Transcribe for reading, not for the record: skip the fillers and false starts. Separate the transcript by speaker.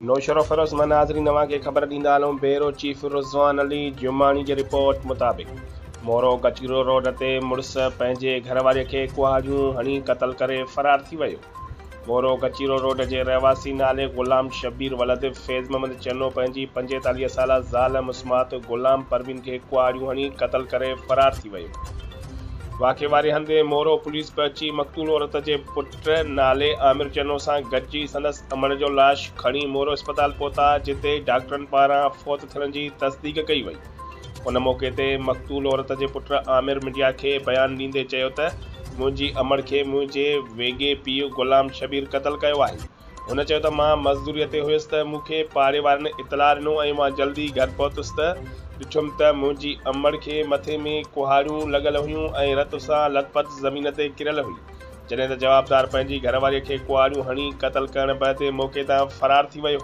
Speaker 1: नौशरो फिरोज़ मां नाज़रीन नवां खे ख़बर ॾींदा हलूं। ब्यूरो चीफ रिज़वान अली जुमानी जी रिपोर्ट मुताबिक़ मोरो कचीरो रोड ते मुड़ुस पंहिंजे घरवारीअ खे कुहाड़ियूं हणी क़तल करे फ़रार थी वियो। मोरो कचीरो रोड जे रहवासी नाले ग़ुलाम शबीर वलद फैज़ मोहम्मद चनो पंहिंजी 45 साला ज़ाल मुस्मात ग़ुलाम परवीन खे कुहाड़ियूं हणी क़तल करे फ़रार थी वियो। वाक़े वारे हंधि मोरो पुलिस पहुची मक़तूल औरत जे पुट नाले आमिर चनो सां गॾिजी संदसि अमड़ जो लाश खणी मोरो अस्पताल पहुता, जिते डॉक्टरनि पारां फ़ौत थियण जी तस्दीक कई वई। उन मौक़े ते मक़तूल औरत जे पुट आमिर मीडिया खे बयानु ॾींदे चयो त मुंहिंजी अमड़ खे मुंहिंजे वेगे पीउ ग़ुलाम शबीर क़तल कयो आहे। हुन चयो त मां मज़दूरीअ ते हुयुसि त मूंखे पाड़े वारनि इतला ॾिनो ऐं मां जल्दी घर पहुतुसि त ॾिठुमि त मुंहिंजी अमड़ खे मथे में कुहाड़ियूं लॻल हुयूं ऐं रत सां लथपथ ज़मीन ते किरियल हुई। जॾहिं त जवाबदार पंहिंजी घरवारीअ खे कुहाड़ियूं हणी क़तल करण बैदि मौक़े तां फ़रार थी वियो।